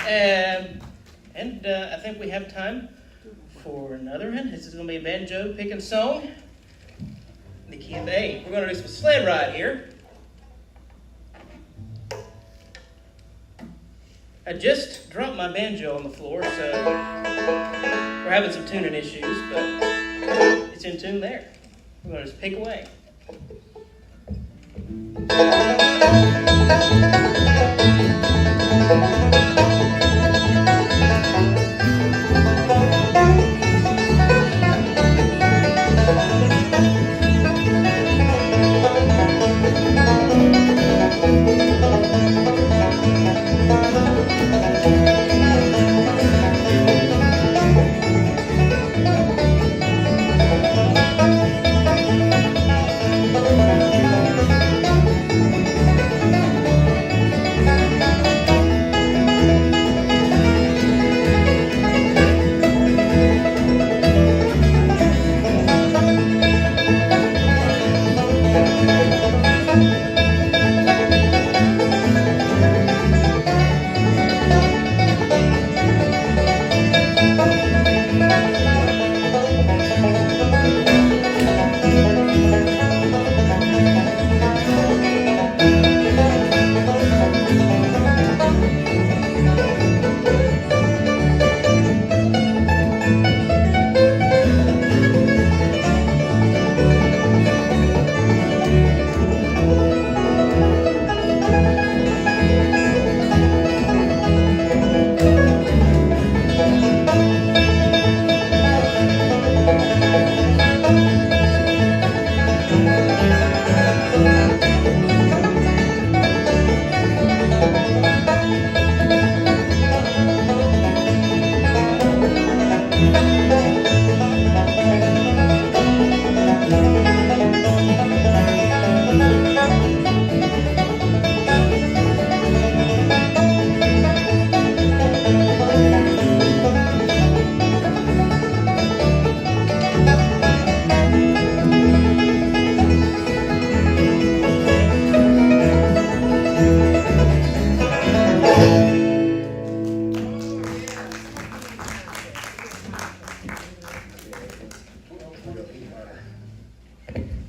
I think we have time for another one. This is going to be a banjo picking song in the key of A. We're going to do some sled ride here. I just dropped my banjo on the floor, so we're having some tuning issues, but it's in tune there. We're going to just pick away.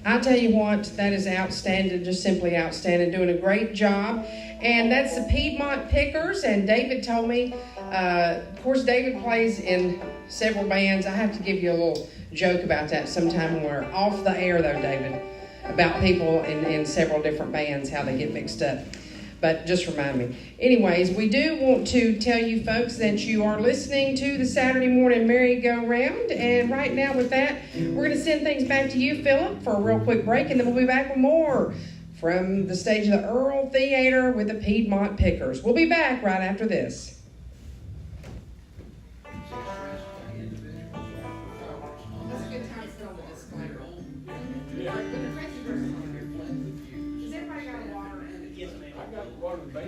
I tell you what, that is outstanding, just simply outstanding, doing a great job. And that's the Piedmont Pickers, and David told me, of course, David plays in several bands. I have to give you a little joke about that sometime when we're off the air, though, David, about people in several different bands, how they get mixed up. But just remind me. Anyways, we do want to tell you folks that you are listening to the Saturday Morning Merry-Go-Round. And right now with that, we're going to send things back to you, Philip, for a real quick break. And then we'll be back with more from the stage of the Earle Theatre with the Piedmont Pickers. We'll be back right after this.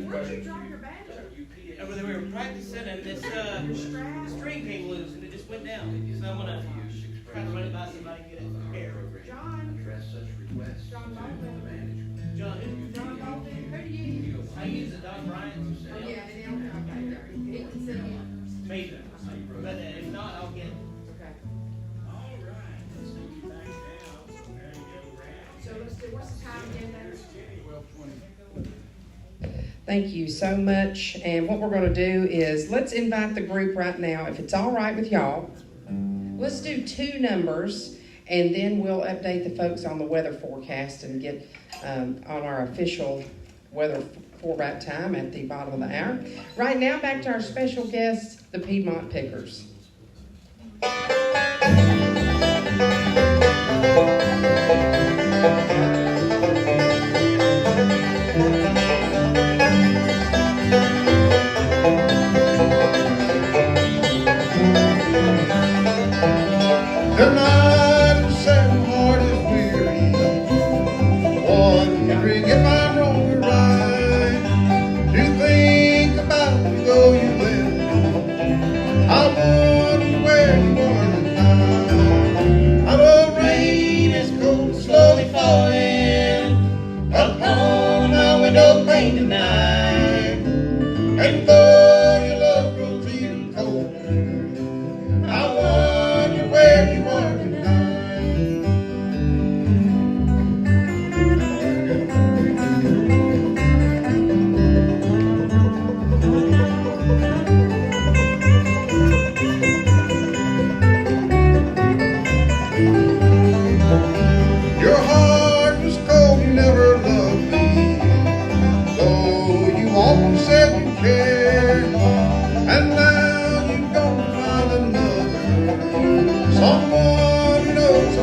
Where'd you drop your banjo? Over there, we were practicing, and this string came loose, and it just went down. So I'm gonna try to run it by somebody and get it repaired. John Baldwin. John who? John Baldwin. Who do you use? I use the Don Bryant. Oh yeah, the Elm. Okay. He can sing it. Maybe. But if not, I'll get it. Okay. All right, let's take you back now. Merry-Go-Round. So let's do. What's the time again? Here's Jenny, 12:20. Thank you so much. And what we're going to do is let's invite the group right now, if it's all right with y'all. Let's do 2 numbers, and then we'll update the folks on the weather forecast and get on our official weather forecast time at the bottom of the hour. Right now, back to our special guests, the Piedmont Pickers. The night and sad heart is weary, wondering if I'm wrong or right. To think about you though you live, I wonder where you are tonight. I know rain is cold, slowly falling upon my window pane tonight, and though you love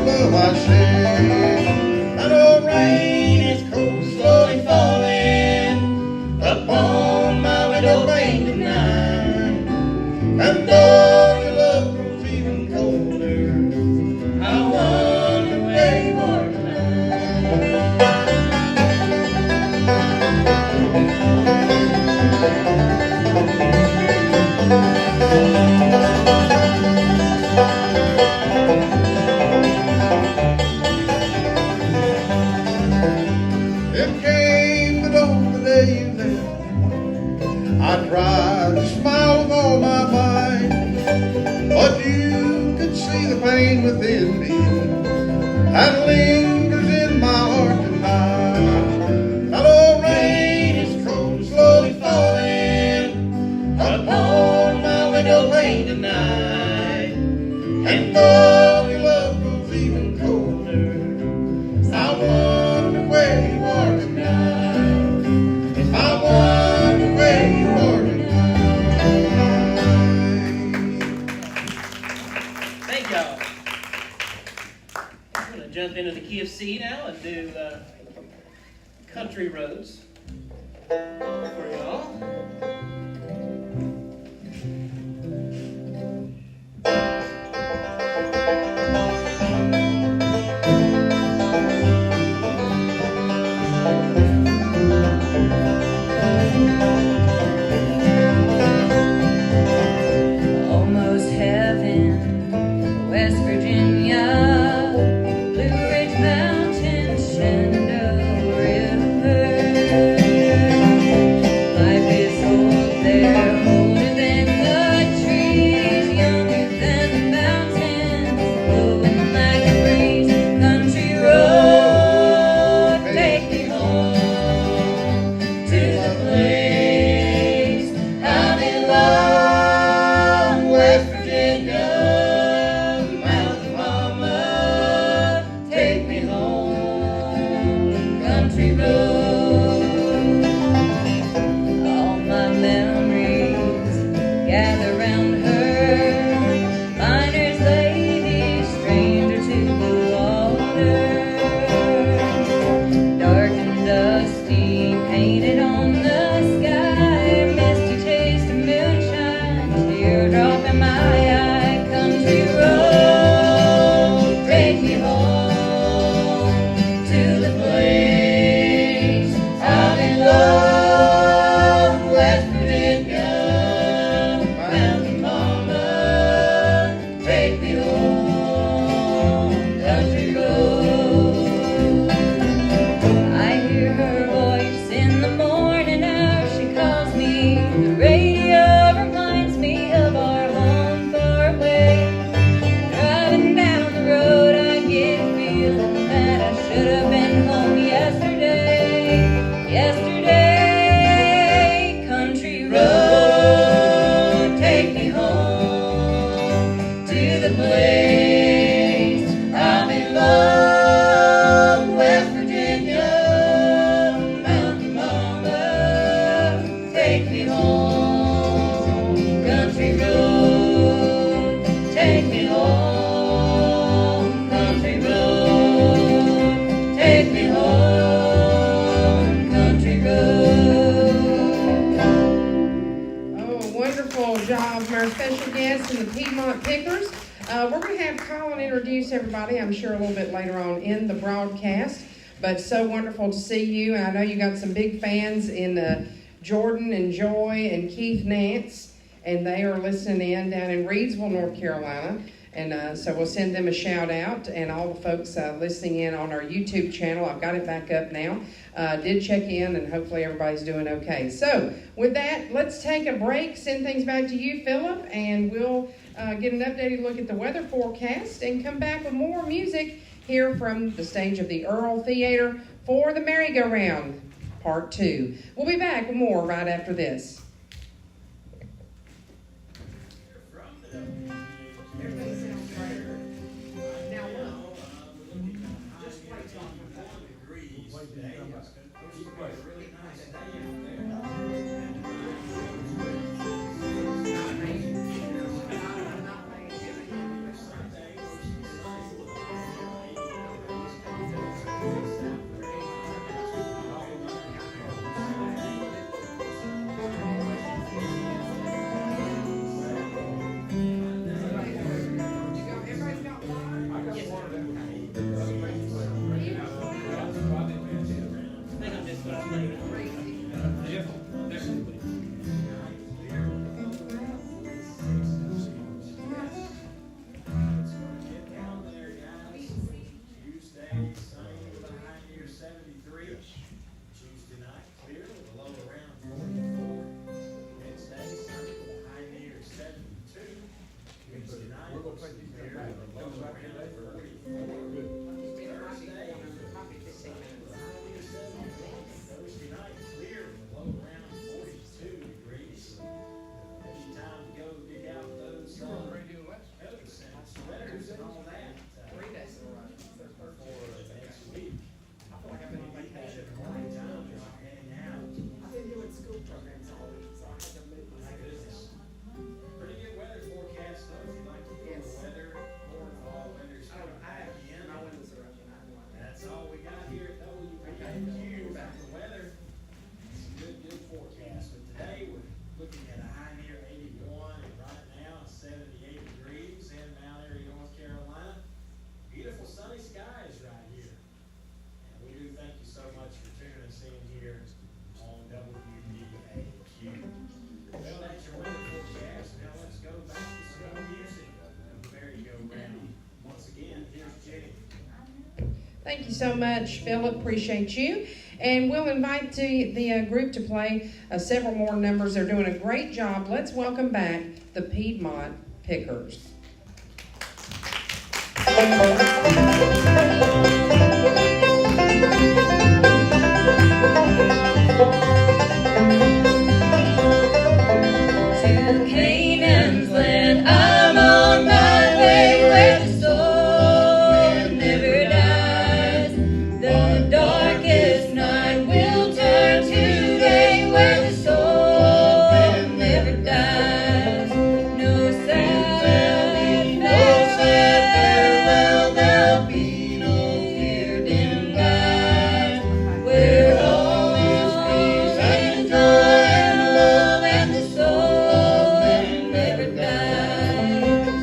love I share. That old rain is cold, slowly falling upon my window pane tonight. And though your love grows even colder, I wonder where you are It came the dawn the day you left. I tried to smile with all my might, but you could see the pain within me that lingers in my heart tonight. That old rain is cold, slowly falling upon my window pane tonight. And though your love grows even colder, I wonder where you are tonight. I wonder where you are tonight. Thank y'all. I'm going to jump into the key of C now and do Country Roads for y'all. Almost heaven, West Virginia, Blue Ridge Mountains, Shenandoah River. Life is old there, older than the trees, younger than the mountains, blowing like a breeze. Country road, take me home to the place I belong, West Virginia, Mountain Mama, take me home, country road. All my memories gather round her, miner's lady, stranger to the water, dark and dusty, painted on the sky, misty taste of moonshine, teardrop in my eye. Country road, take me home to the place I belong, West Virginia, Mountain Mama, take me home, country road. I hear her voice in the morning hour, she calls me, the radio reminds me of our home far away. Driving down the road I get a feeling that I should have been home yesterday. Yesterday, country road, take me home to the place I belong, West Virginia, Mountain Mama, take me home, country road, take me home, country road, take me home, country road. Oh, wonderful job from our special guests and the Piedmont Pickers. We're going to have Colin introduce everybody, I'm sure, a little bit later on in the broadcast. But so wonderful to see you. And I know you got some big fans in Jordan and Joy and Keith Nance. And they are listening in down in Reidsville, North Carolina. And so we'll send them a shout out. And all the folks listening in on our YouTube channel, I've got it back up now, did check in, and hopefully everybody's doing okay. So with that, let's take a break, send things back to you, Philip, and we'll get an updated look at the weather forecast and come back with more music here from the stage of the Earle Theatre for the Merry-Go-Round, Part 2. We'll be back with more right after this. Everybody sounds great. Now what? Just wait till Thank you so much, Philip. Appreciate you. And we'll invite the group to play several more numbers. They're doing a great job. Let's welcome back the Piedmont Pickers. To Canaan's land, I'm on my way where the soul never dies. The darkest night will turn to day where the soul never dies. No sad farewell, there'll be no tear dim eyes. Where all is peace and joy and love and the soul never dies.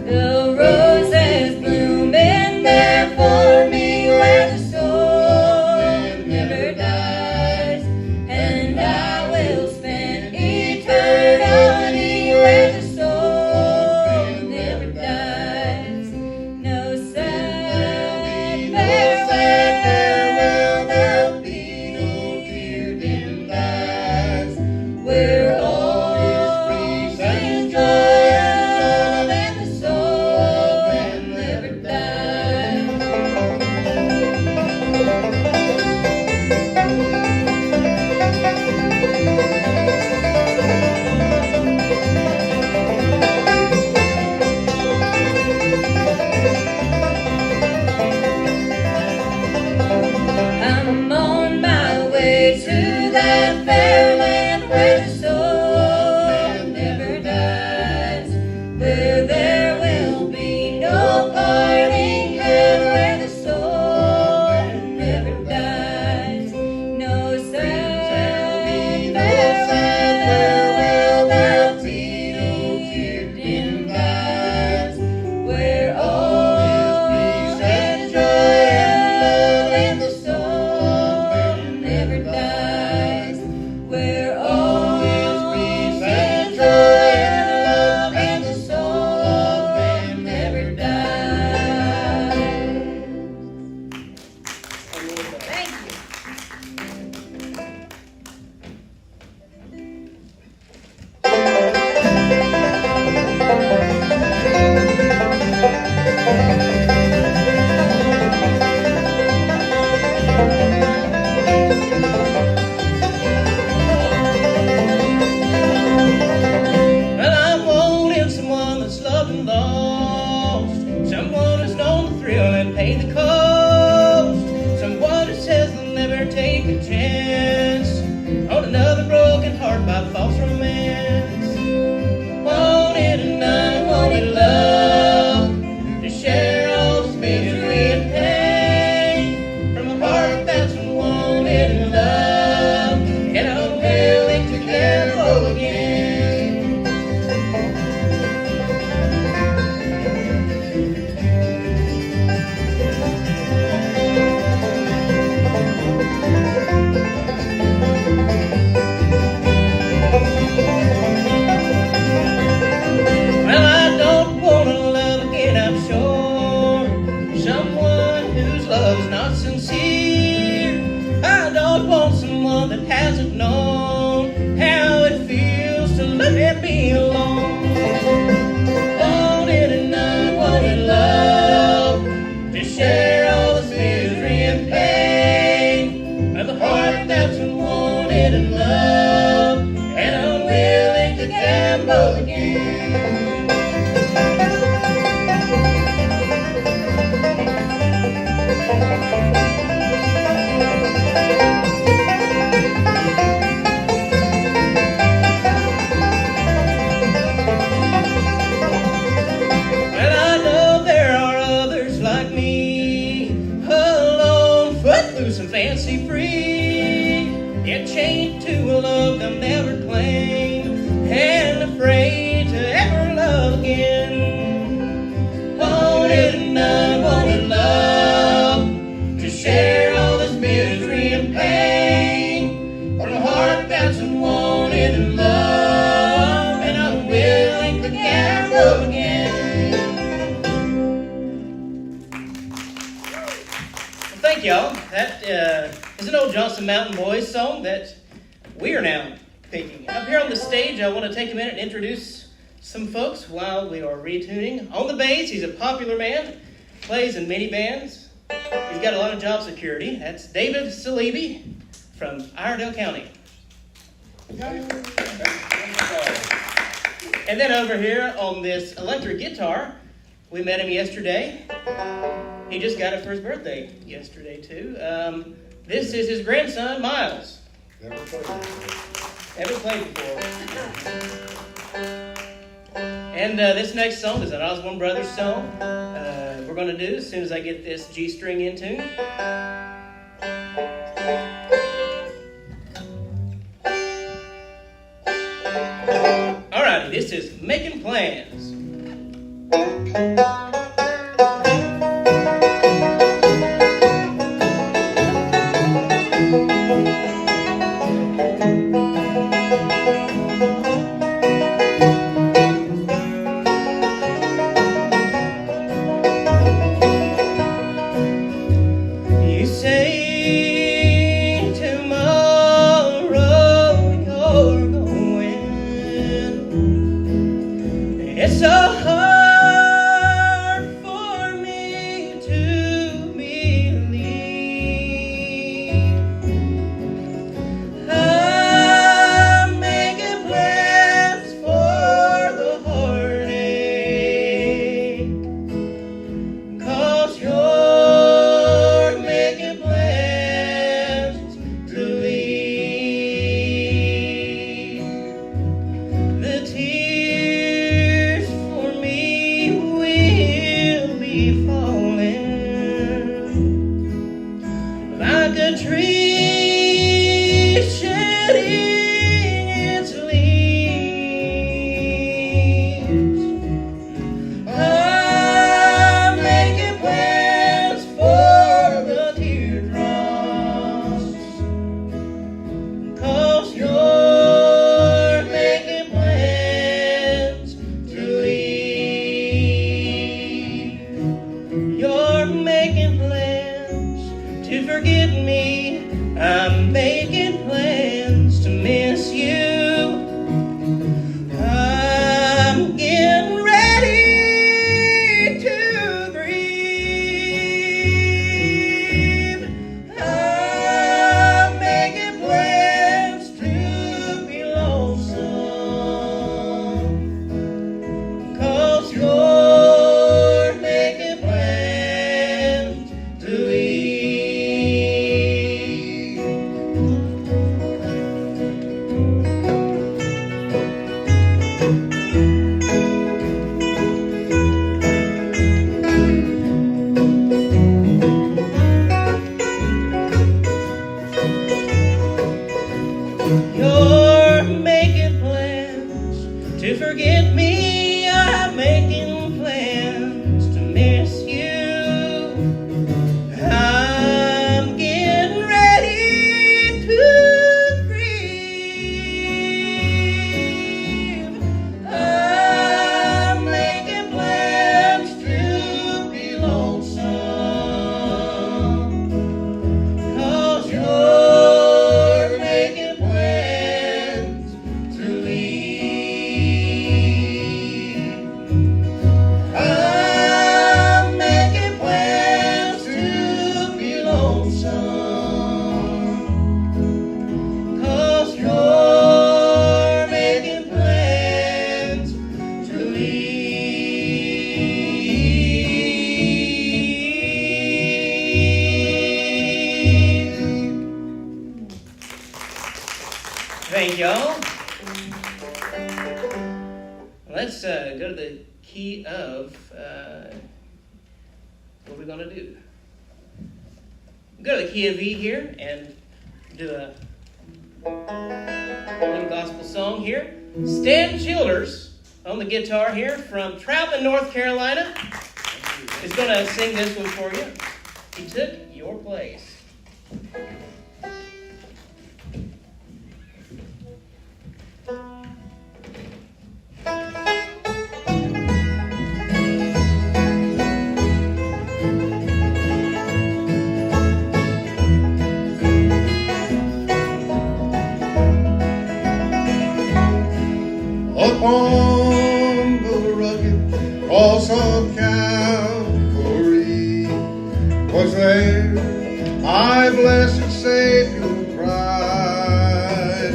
The roses blooming there for me where the soul never dies, and I will spend eternity where the soul never dies. No sad farewell, there'll be no tear dimmed eyes, where all is peace and joy and love and the soul never dies. I'm on my way to that fair land where the soul never dies, where there will be no parting and where the soul never dies. No sad farewell, there'll be no tear dimmed eyes, where all is peace and joy and love and the soul never dies, where all is peace and joy and love and the soul never dies. Thank you. Well, I'm wanting someone that's loved and lost, someone who's known the thrill and paid the cost, someone who says they'll never take a chance on another broken heart by false romance. Wanted an unwanted love to share all this misery and pain from a heart that's unwanted and loved, and I'm willing to never go again. That is an old Johnson Mountain Boys song that we are now picking. Up here on the stage, I want to take a minute and introduce some folks while we are retuning. On the bass, he's a popular man, plays in many bands. He's got a lot of job security. That's David Salibi from Iredell County. And then over here on this electric guitar, we met him yesterday. He just got it for his birthday yesterday, too. This is his grandson, Miles. Never played before. And this next song is an Osborne Brothers song. We're going to do as soon as I get this G string in tune. Alrighty, this is Making Plans. You say tomorrow you're going. It's so hard for me to believe. I'm making plans for the heartache, 'cause you're making plans to leave. The tears for me will be falling like a tree shedding its leaves. I'm making plans for the teardrops, 'cause you're making plans to leave. You're making plans to forget me. I'm making plans to miss you. I'm getting ready to grieve. I'm making plans to be lonesome, 'cause you're making plans to leave. You're making plans to forget me. I'm making plans to miss you. I'm getting ready to grieve. I'm making plans to be lonesome, 'cause you're making plans to leave. I'm making plans to be lonesome, 'cause you're making plans to leave. Thank y'all. Let's go to the key of what we're going to do. Go to the key of E here and do a little gospel song here. Stan Childers on the guitar here from Troutman, North Carolina is going to sing this one for you. He took your place. of Calvary was there. My blessed Savior cried,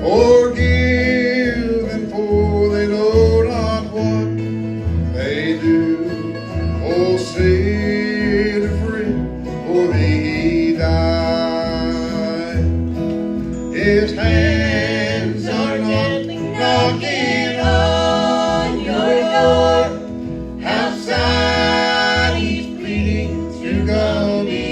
forgive them, for they know not what they do. Oh, sinner free, for thee he died. His hands are gently knocking on your door. Outside he's pleading to come in.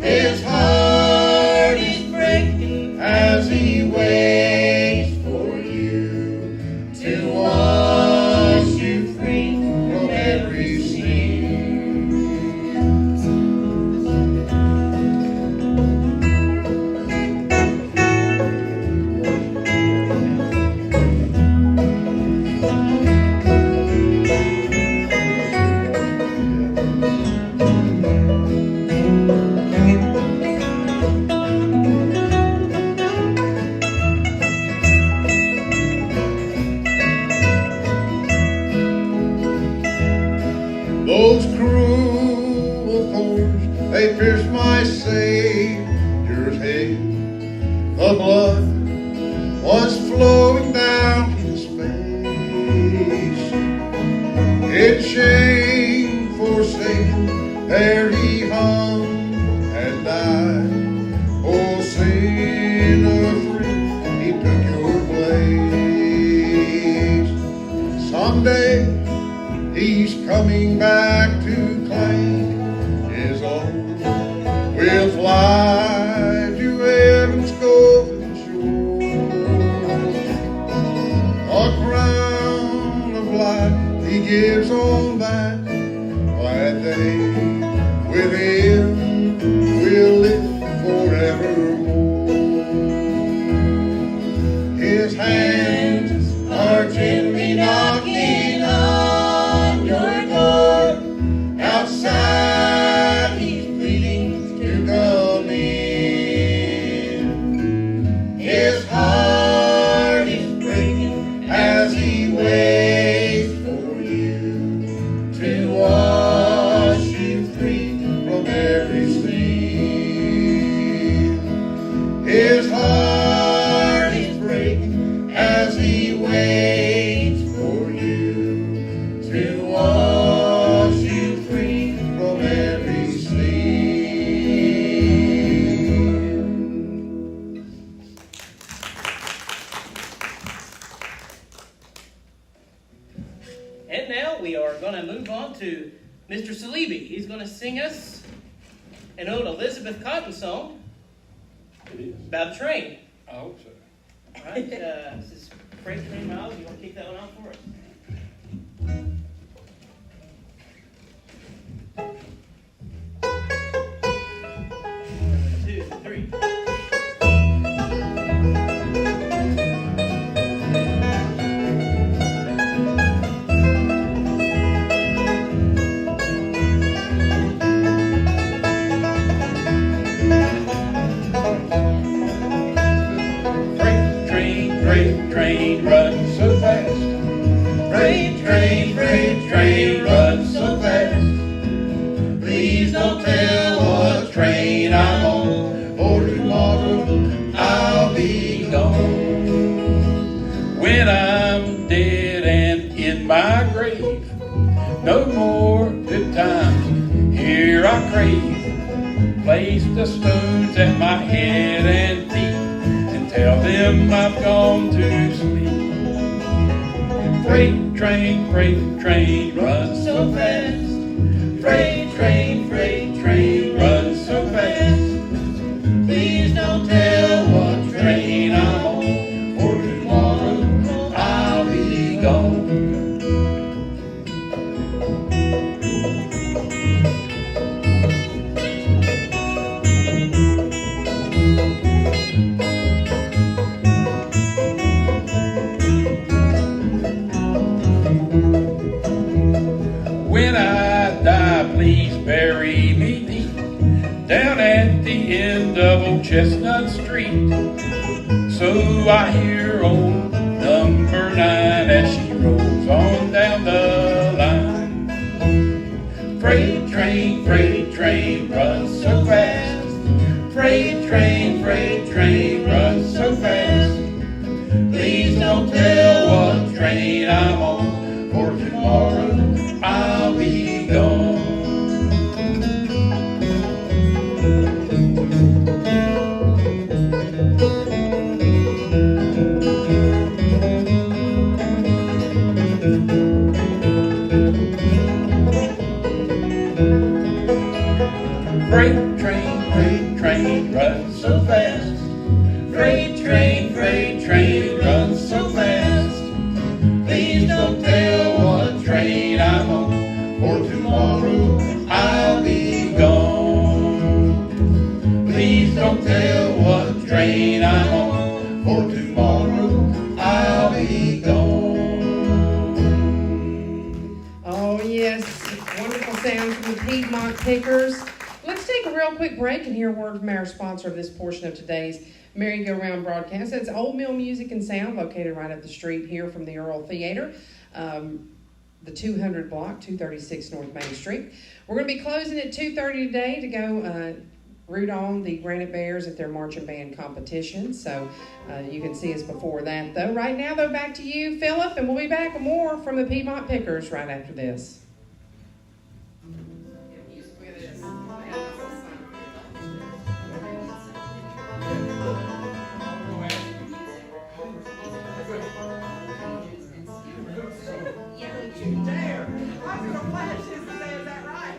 His heart is breaking as he waits for you to wash you free from every sin. Those cruel thorns, they pierced my Savior's head. The blood was flowing down his face. In shame forsaken, there he hung and died. Oh, sinner free, he took your place. Someday he's coming back to claim his own. We'll fly to heaven's golden shore. A crown of life he gives on that glad day. With him we'll live forevermore. His hands are gently knocking on your door. Outside he's pleading to come in. His heart is breaking as he waits for you to wash you free from every sin. His heart is breaking as he waits for you to wash you free from every sin. And now we are going to move on to Mr. Salibi. He's going to sing us an old Elizabeth Cotton song It is. about a train. I hope so. All right, this is Freight Train Miles. You want to kick that one off for us? 1, 2, 3. Freight train, run so fast. Freight train, run so fast. Please don't tell what train I'm on, for tomorrow I'll be gone. When I'm dead and in my grave, no more good times here I crave. Place the spoons at my head and feet, and tell them I've gone to sleep. Freight train, run so fast. Freight train, run so fast. Please don't tell what train I'm on, for tomorrow I'll be gone. When I die, please bury me deep down at the end of Old Chestnut Street. So I hear old number 9 as she rolls train I'm on, for tomorrow I'll be gone. Freight train runs so fast. Freight train runs so fast. Please don't tell what train I'm on, for tomorrow I'll be gone. Please don't tell what train I'm on, for tomorrow I'll be gone. Oh, yes, wonderful sound from the Piedmont Pickers. Let's take a real quick break and hear a word from our sponsor of this portion of today's merry-go-round broadcast. That's Old Mill Music and Sound, located right up the street here from the Earle Theatre, the 200 block, 236 North Main Street. We're going to be closing at 2:30 today to go root on the Granite Bears at their marching band competition. So you can see us before that, though. Right now, though, back to you, Philip, and we'll be back with more from the Piedmont Pickers right after this. Dare. I'm gonna flash his and say, is that right?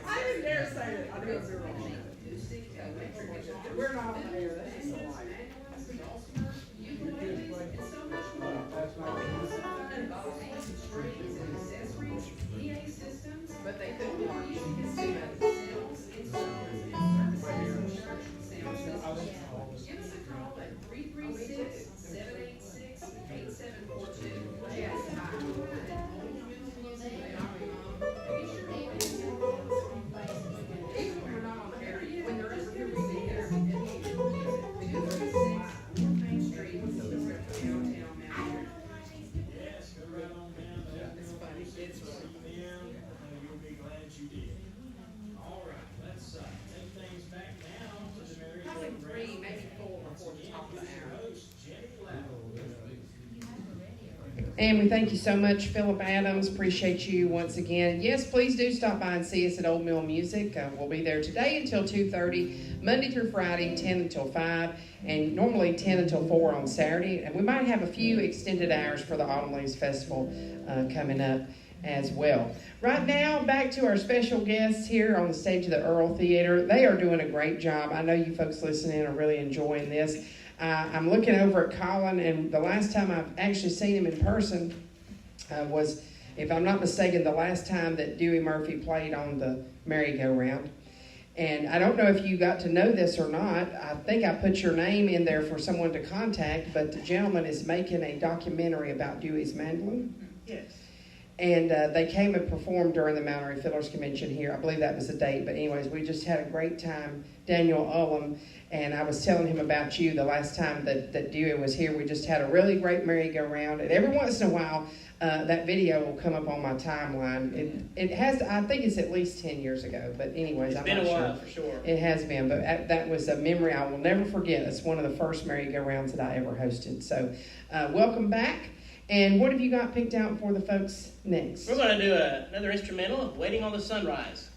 I didn't dare say it. I knew it was wrong. We're not on the air. That's just a lie. But they couldn't do it. Give us a call at 336-786-8742. Yes. Even when we're not on the air, when they're up here, we see it. 236 Main Street, downtown Mount Airy. Yes, go right on down there. It's funny. It's really You'll be glad you did. All right, let's take things back now to the Mary probably 3, maybe 4 before the top of the hour. host, Jenny Lowe. And we thank you so much, Philip Adams. Appreciate you once again. Yes, please do stop by and see us at Old Mill Music. We'll be there today until 2:30, Monday through Friday, 10 until 5, and normally 10 until 4 on Saturday. And we might have a few extended hours for the Autumn Leaves Festival coming up as well. Right now, back to our special guests here on the stage of the Earle Theatre. They are doing a great job. I know you folks listening are really enjoying this. I'm looking over at Colin, and the last time I've actually seen him in person was, if I'm not mistaken, the last time that Dewey Murphy played on the merry-go-round. And I don't know if you got to know this or not. I think I put your name in there for someone to contact, but the gentleman is making a documentary about Dewey's mandolin. Yes. And they came and performed during the Mt Airy Fiddlers Convention here. I believe that was the date. But anyways, we just had a great time. Daniel Ullum, and I was telling him about you the last time that Dewey was here. We just had a really great merry-go-round. And every once in a while, that video will come up on my timeline. It has, I think it's at least 10 years ago. But anyways, I'm not sure. It's been a while for sure. It has been, but that was a memory I will never forget. It's one of the first merry-go-rounds that I ever hosted. So welcome back. And what have you got picked out for the folks next? We're going to do another instrumental of Waiting on the Sunrise.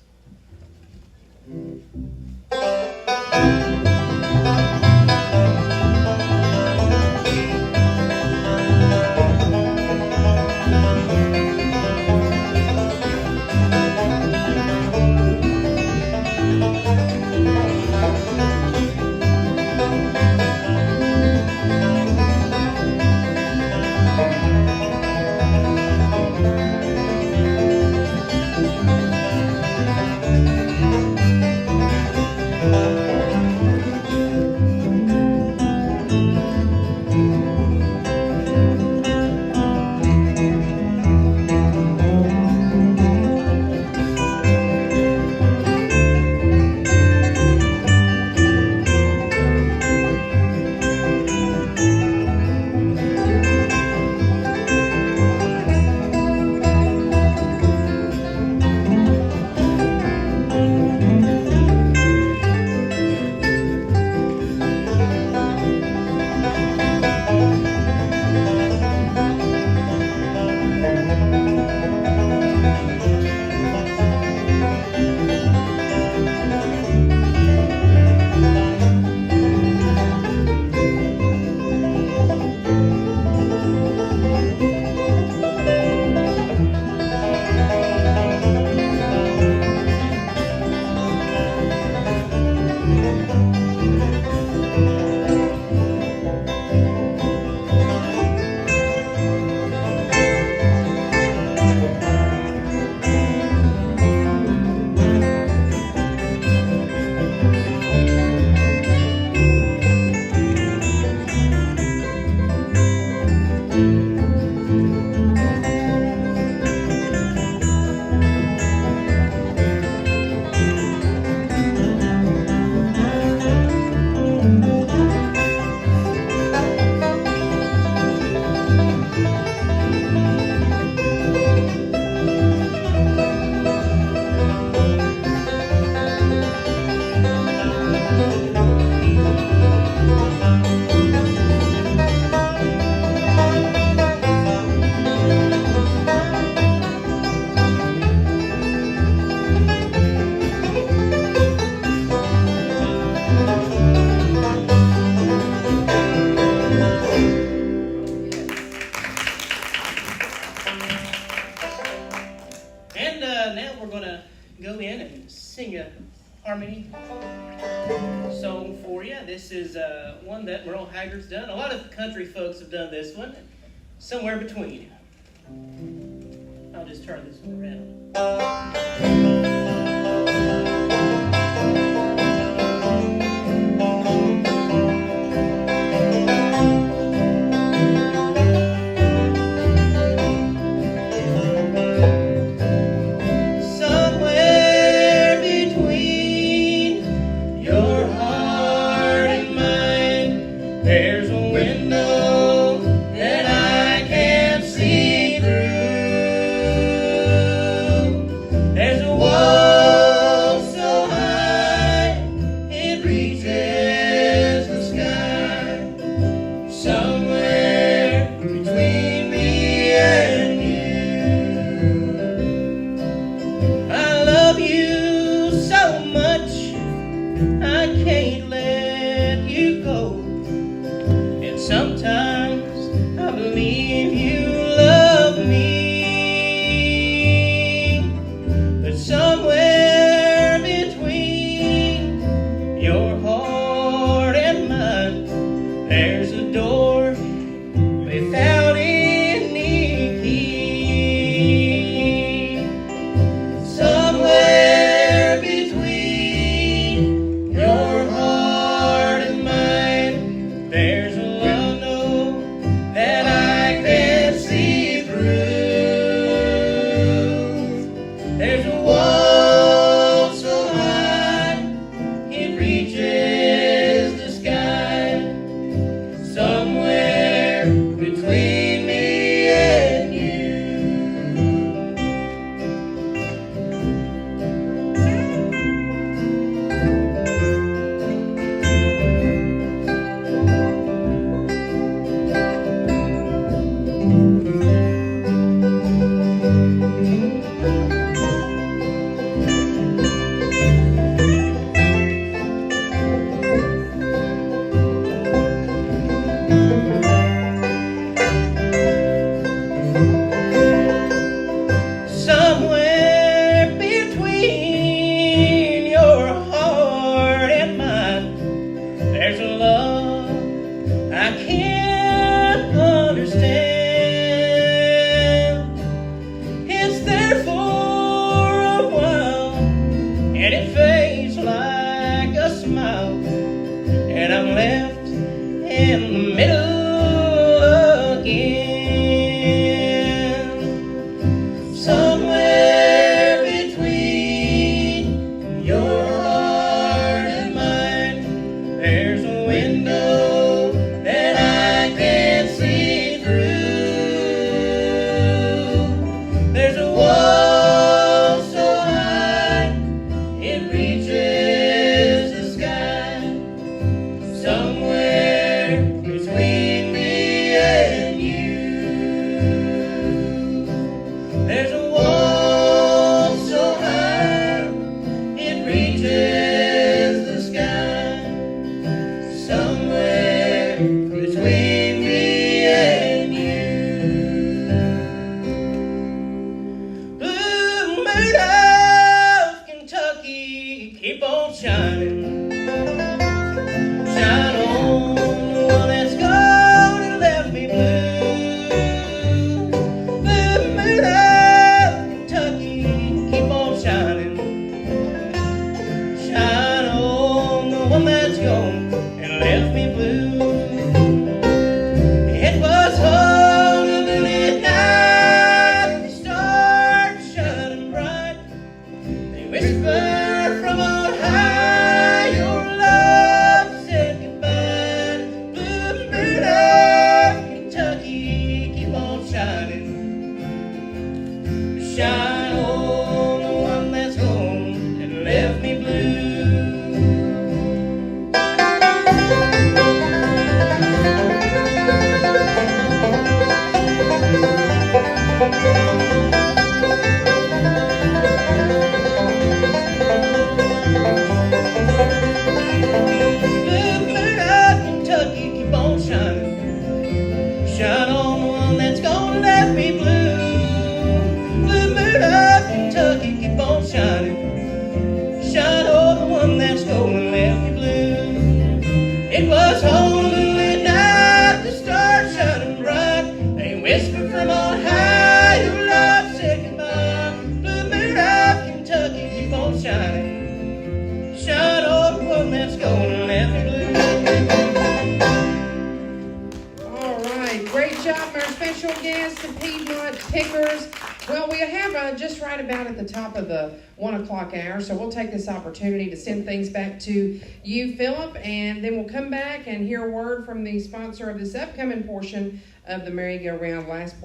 harmony song for you. This is one that Merle Haggard's done. A lot of country folks have done this one. Somewhere between. I'll just turn this one around. There's a window that I Great job, our special guests, the Piedmont Pickers. Well, we have just right about at the top of the 1 o'clock hour, so we'll take this opportunity to send things back to you, Philip, and then we'll come back and hear a word from the sponsor of this upcoming portion of the merry-go-round, last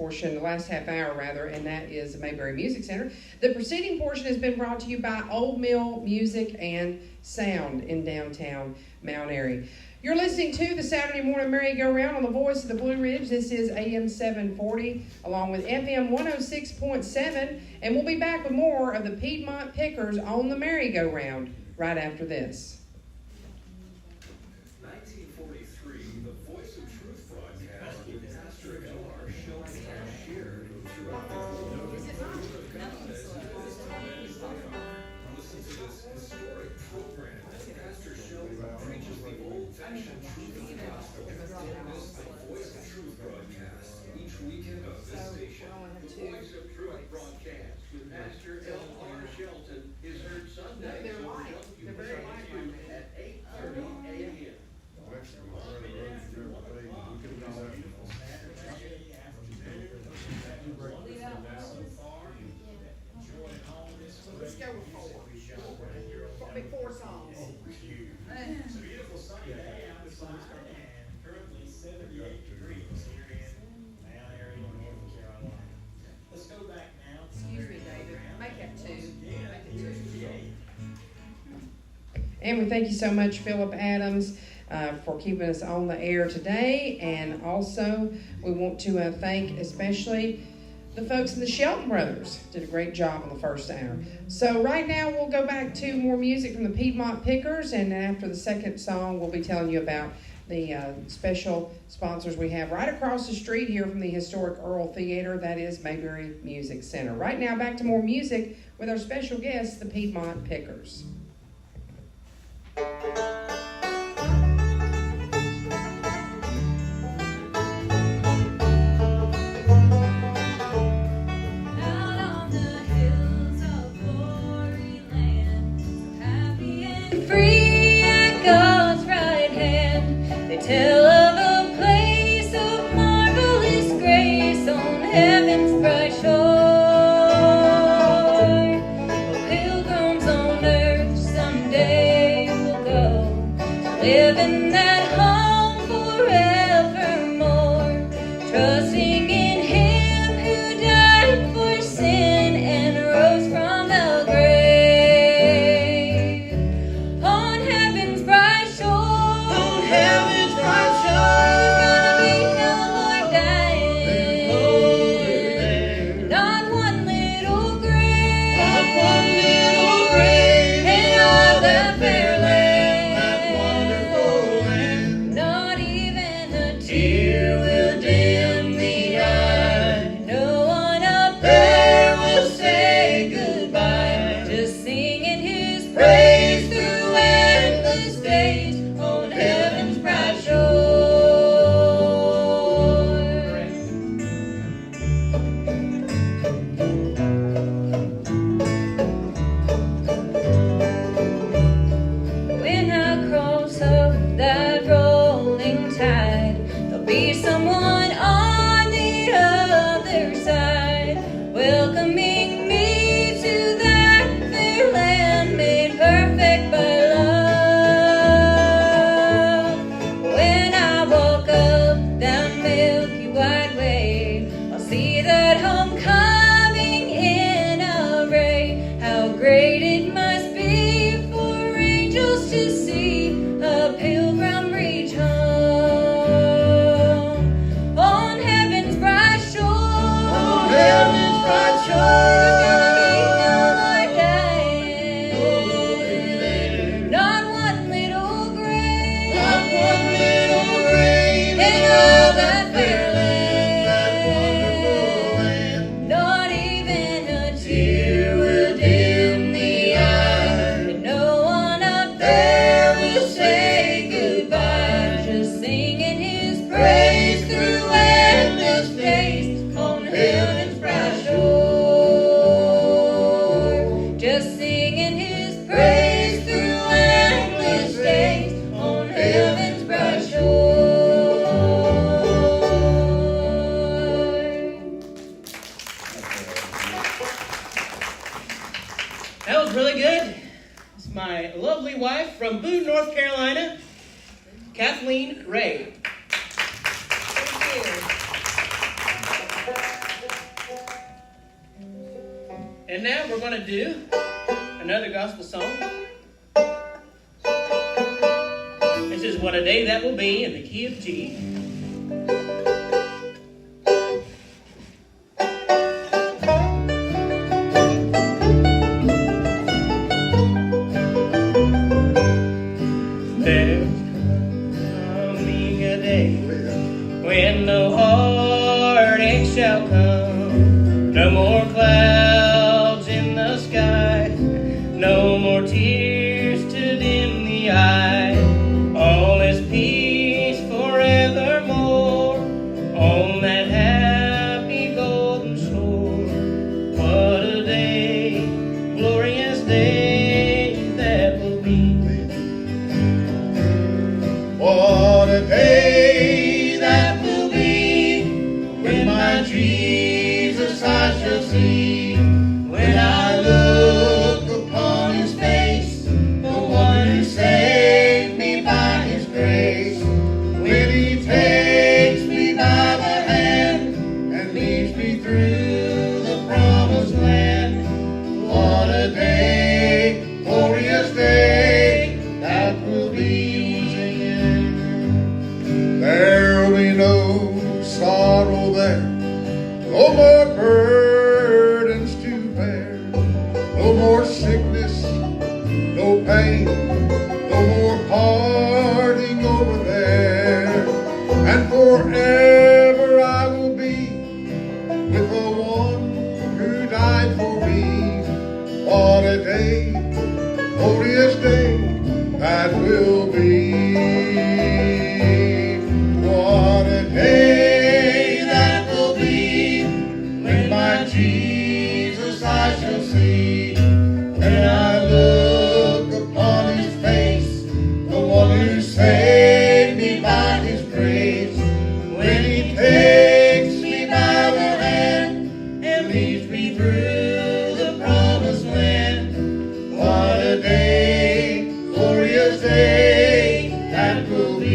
half hour rather, and that is the Mayberry Music Center. The preceding portion has been brought to you by Old Mill Music and Sound in downtown Mt. Airy. You're listening to the Saturday Morning Merry-Go-Round on the Voice of the Blue Ridge. This is AM 740 along with FM 106.7, and we'll be back with more of the Piedmont Pickers on the Merry-Go-Round right after this. 1943, the Voice of Truth broadcast with Pastor Earle Theatre shared throughout the globe. Listen to this historic program as Pastor Sheldon preaches the old-fashioned truth of the gospel. Don't miss the Voice of Truth broadcast each weekend of this station. The Voice of Truth broadcast with Pastor Earle Shelton is heard Sundays on WPQ at 8:30 a.m. Let's go with four. Four songs. It's a beautiful sunny day outside and currently 78 degrees here in Mt Airy, North Carolina. Let's go back now. Excuse me, David. Make that two. Yeah, here's Jay. And we thank you so much, Philip Adams, for keeping us on the air today. And also, we want to thank especially the folks in the Shelton Brothers. Did a great job on the first hour. So right now, we'll go back to more music from the Piedmont Pickers. And after the second song, we'll be telling you about the special sponsors we have right across the street here from the historic Earle Theatre. That is Mayberry Music Center. Right now, back to more music with our special guests, the Piedmont Pickers. Tell of a place of marvelous grace on heaven's bright shore. Oh, pilgrims on earth someday will go to live in that home forevermore, trusting in Him who died for sin and rose from the grave. On heaven's bright shore, on heaven's bright shore, gonna be no more dying. And not one little grave, in all the fair land, not even a tear will dim the eye. No one up there will say goodbye, just singing His praise through endless days on heaven's bright shore. When I cross up that rolling tide, there'll be someone on the other side, welcoming me to that fair land made perfect by love. When I walk up that milky white way, I'll see that homecoming in array. How great it must be for angels to see a pilgrim reach home. On from Boone, North Carolina, Kathleen Ray. Thank you. And now we're going to do another gospel song. This is What a Day That Will Be in the key of G. There's coming a day when no heartache shall come, no more clouds in the sky, no more tears to dim the eye. All is peace forevermore on that happy golden shore. What a day, glorious day that will be. What a day that will be when my Jesus I shall see. When I look upon his face, the one who saved me by his grace. When he takes me by the hand and leads me through the promised land. What a day, glorious day that will be. There'll be no sorrow there, no more burdens to bear, no more sickness, no pain, no more parting over there. And forever I will be with the one who died for me. What a day, glorious day that will be. What a day that will be when my Jesus I shall see. When I look upon his face, the one who saved me by his grace. When he takes me by the hand and leads me through the promised land. What a day, glorious day that will be.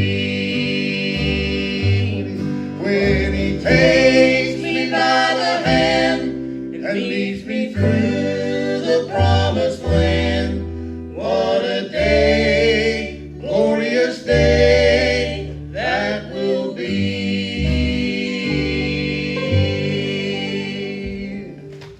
When he takes me by the hand and leads me through the promised land. What a day, glorious day that will be.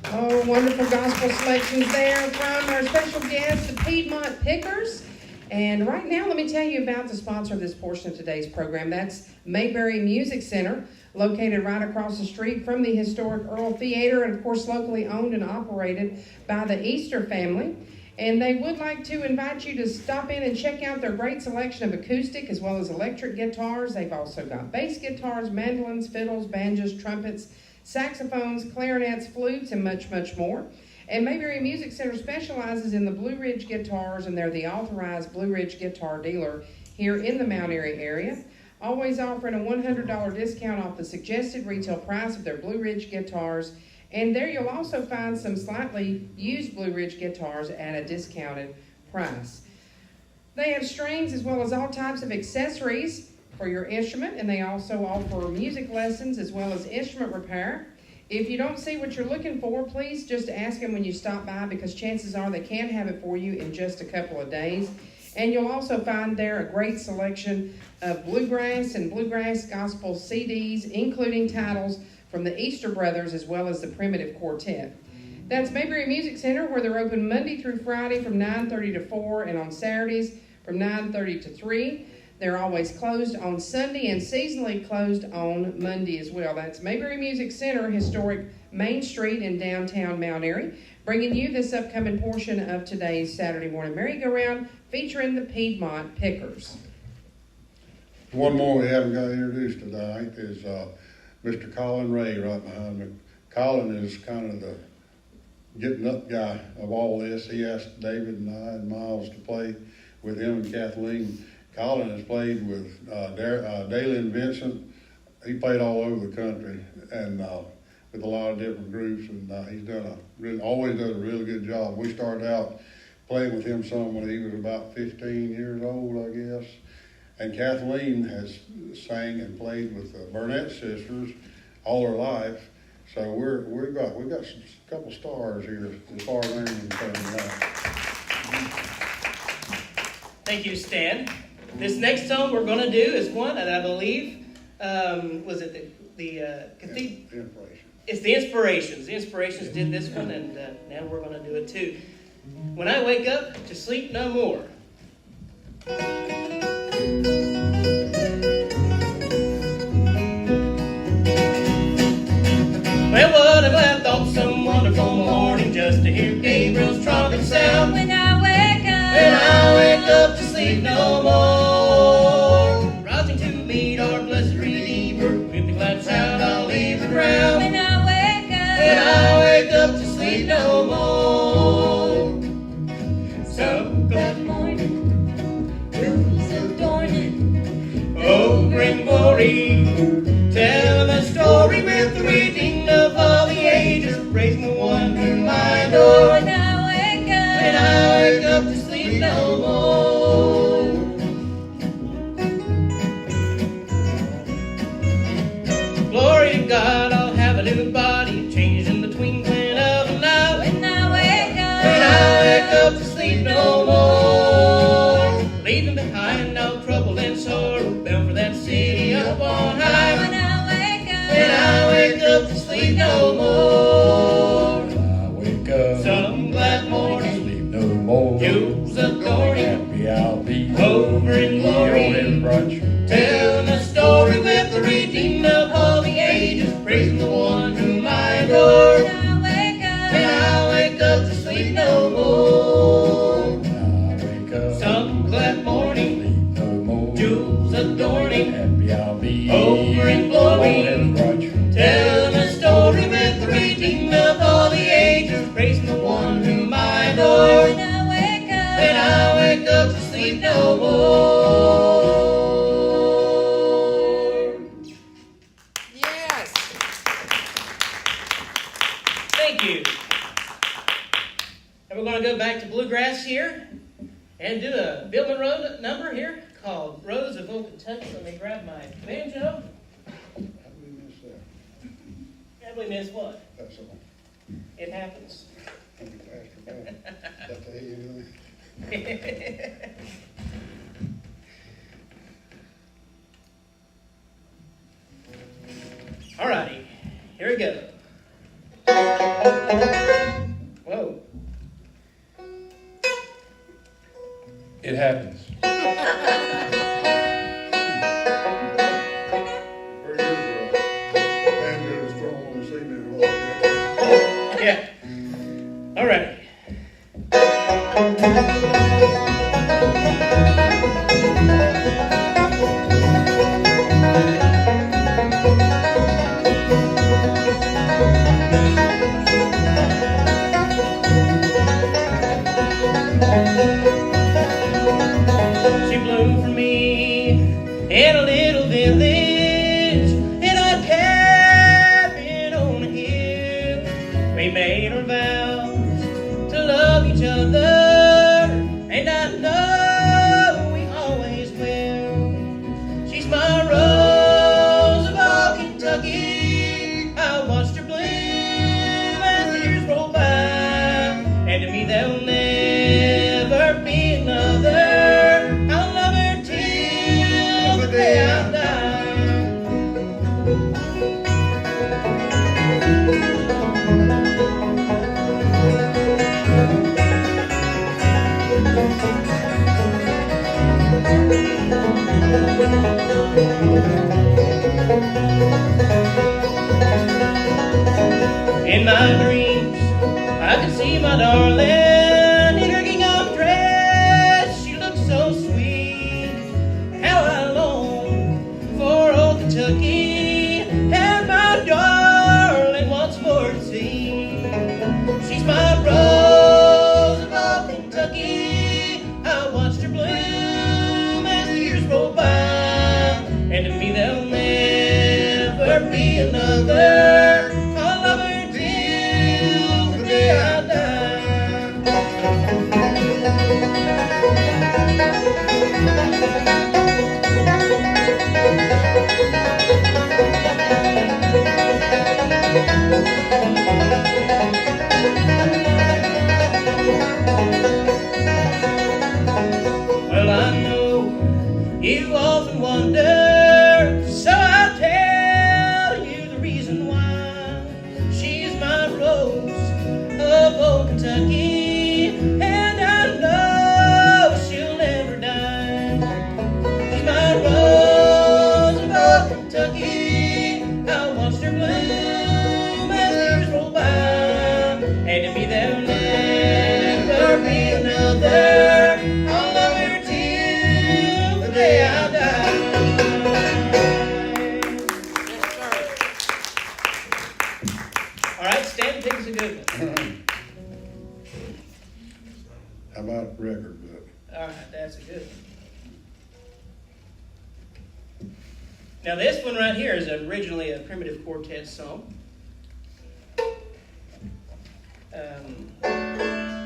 Oh, wonderful gospel selections there from our special guests, the Piedmont Pickers. And right now, let me tell you about the sponsor of this portion of today's program. That's Mayberry Music Center, located right across the street from the historic Earle Theatre, and of course locally owned and operated by the Easter family. And they would like to invite you to stop in and check out their great selection of acoustic as well as electric guitars. They've also got bass guitars, mandolins, fiddles, banjos, trumpets, saxophones, clarinets, flutes, and much, much more. And Mayberry Music Center specializes in the Blue Ridge guitars, and they're the authorized Blue Ridge guitar dealer here in the Mt Airy area. Always offering a $100 discount off the suggested retail price of their Blue Ridge guitars. And there you'll also find some slightly used Blue Ridge guitars at a discounted price. They have strings as well as all types of accessories for your instrument, and they also offer music lessons as well as instrument repair. If you don't see what you're looking for, please just ask them when you stop by, because chances are they can have it for you in just a couple of days. And you'll also find there a great selection of bluegrass and bluegrass gospel CDs, including titles from the Easter Brothers as well as the Primitive Quartet. That's Mayberry Music Center, where they're open Monday through Friday from 9:30 to 4, and on Saturdays from 9:30 to 3. They're always closed on Sunday and seasonally closed on Monday as well. That's Mayberry Music Center, historic Main Street in downtown Mt Airy, bringing you this upcoming portion of today's Saturday morning merry-go-round featuring the Piedmont Pickers. One more we haven't got introduced tonight is Mr. Colin Ray right behind me. Colin is kind of the getting up guy of all this. He asked David and I and Miles to play with him and Kathleen. Colin has played with Dalen Vincent. He played all over the country and with a lot of different groups, and he's always done a really good job. We started out playing with him some when he was about 15 years old, I guess. And Kathleen has sang and played with the Burnett sisters all her life. So we've got some couple stars here as far as I'm concerned. Thank you, Stan. This next song we're going to do is one that I believe was it the Cathedral? Inspiration. It's the Inspirations. The Inspirations did this one, and now we're going to do it too. When I wake up to sleep no more. Well, what a glad thought, some wonderful morning, just to hear Gabriel's trumpet sound. When I wake Up to sleep no more. Rising to meet our blessed Redeemer, with the glad shout I'll leave the ground. When I wake up to sleep no more. So that morning, rose adorning, over in glory, telling the story with the reading of all the ages, praising the one whom I adore. when I wake up to sleep no more. Glory to God, I'll have a new body, changed in the twinkling of an eye. when I wake up to sleep no more. Leaving behind all trouble and sorrow, bound for that city up on high. when I wake up to sleep no more. When I wake up, Some glad morning, sleep no more. Jules adoring, Happy I'll be over in glory, in brunch. telling a story with the redeemed of all the ages, praising the one whom I adore. when I wake up to sleep no more. When I wake up, Some glad morning, sleep no more. Jules adorning, Happy I'll be over in glory, in brunch. telling a story with the redeemed of all the ages, praising the one whom I adore. when I wake up to sleep no more. Yes. Thank you. And we're going to go back to bluegrass here and do a Billman Road number here called Rose of Old Kentucky. Let me grab my banjo. How did we miss that? How do we miss what? That's all. It happens. I'll be faster back. That's the head. Alrighty, here we go. Whoa. It happens. Very good for a banjo that's thrown on the cement wall. Yeah. Alrighty. She blew for me in a little village in a cabin on a hill. We made our vows to love each other, and I know we always will. She's my rose of all Kentucky. I watched her bloom as the years roll by, and to me there'll never be another. I'll love her till the day I die. In my dreams, I can see my darling in her gingham dress. She looks so sweet. How I long for old Kentucky and my darling once more to see. She's my rose of all Kentucky. I watched her bloom as the years roll by, and to me there'll never be another. I'll love her till the day I die. to bloom as years roll by, and to be there'll never be another. I'll love her till the day I die. All right, Stan, think it's a good one. How about record book? All right, that's a good one. Now this one right here is originally a primitive quartet song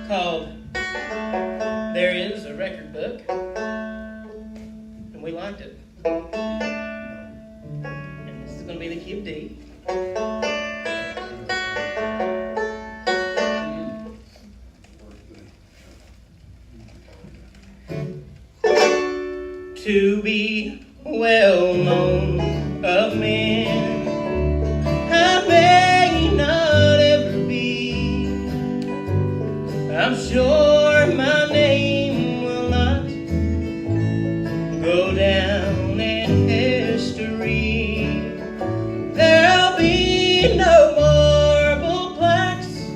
called There Is a Record Book, and we liked it. And this is going to be the key of D. To be well known of men, I may not ever be. I'm sure my name will not go down in history. There'll be no marble plaques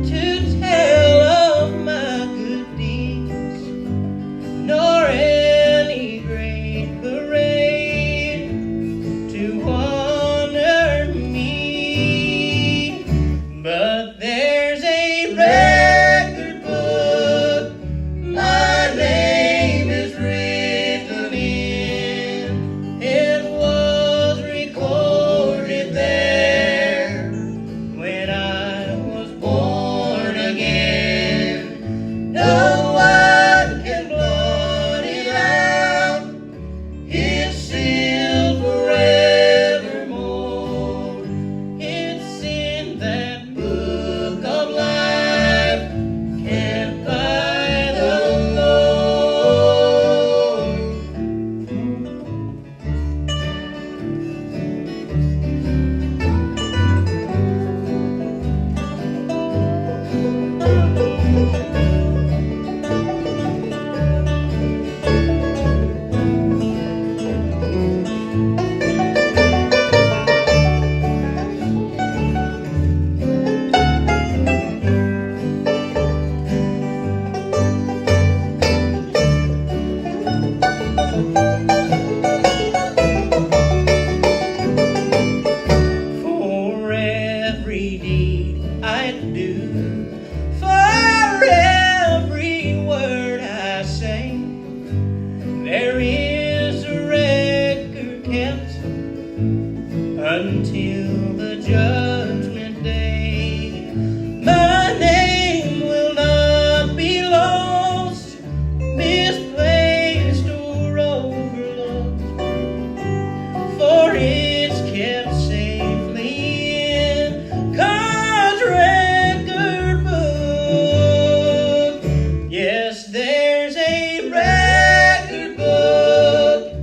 to tell of my good deeds, nor any great parade to honor me. But there's a record book my name is written in. It was recorded there when I was born again. No one can blot it out. It's sealed forevermore. It's in that book of life, kept by the Lord. For every deed I do, for every word I say, there is a record kept until the judgment day. My name will not be lost, misplaced or overlooked, for it's kept safely in God's record book. Yes, there's a record book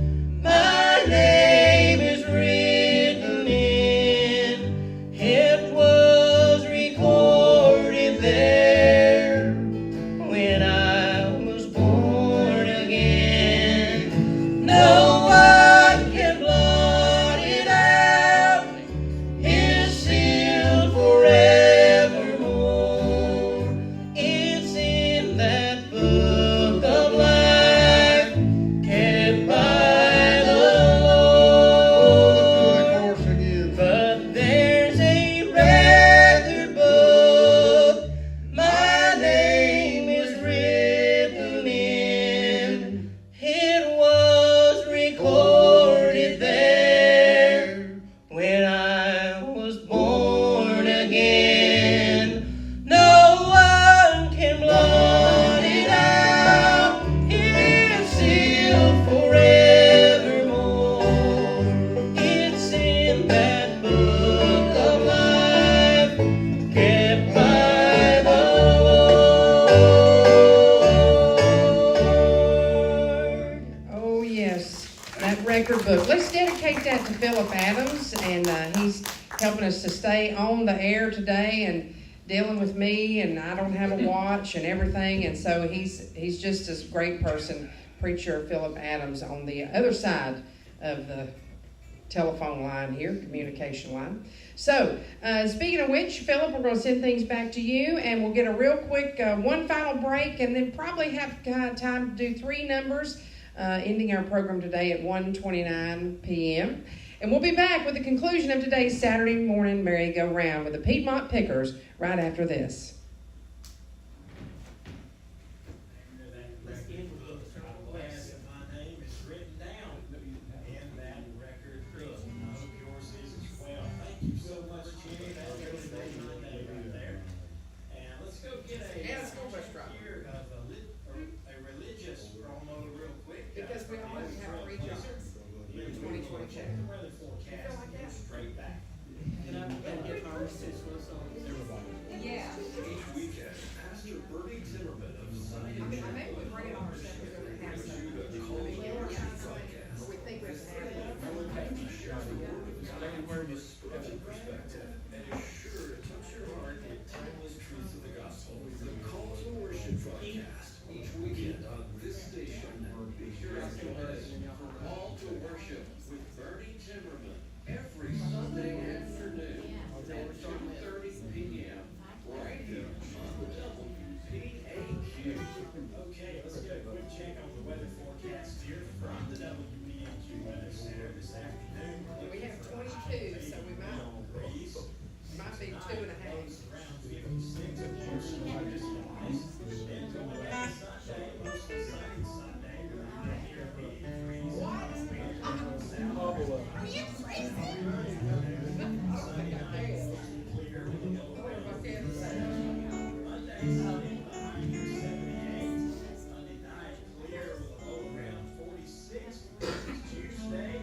my name is written in. It was recorded there when I was born again. No one can blot it out. It's sealed forevermore. It's in that book of life, kept by the Lord. Chorus again. But there's a record book my name is written in. It was recorded there when I was born again. No one can blot it out. It's sealed forevermore. It's in that book of life, kept by the Lord. Oh, yes, that record book. Let's dedicate that to Philip Adams, and he's helping us to stay on the air today and dealing with me, and I don't have a watch and everything, and so he's just this great person, preacher Philip Adams, on the other side of the telephone line here, communication line. So, speaking of which, Philip, we're going to send things back to you, and we'll get a real quick one final break, and then probably have time to do 3 numbers, ending our program today at 1:29 p.m. And we'll be back with the conclusion of today's Saturday morning merry-go-round with the Piedmont Pickers right after this. Each weekend, Pastor Bernie Zimmerman of Zion Church brings you the Call to Worship podcast. Shares the word of God from a spiritual perspective and is sure to touch your heart with timeless truths of the gospel. The Call to Worship broadcast each weekend on this station. Be sure to join us for Call to Worship with Bernie Zimmerman every Sunday afternoon at 2:30 p.m. right here on WPAQ. Okay, let's get a quick check on the weather forecast here from the WPAQ Weather Center this afternoon. We have 22, so we might be 2.5. Around 56, of course, largest skies. Then going back Sunday, mostly sunny Sunday. Around here, 80 degrees. Sunny night, mostly clear with a low around Monday, sunny, high near 78. Monday night, clear with a low around 46 degrees. Tuesday,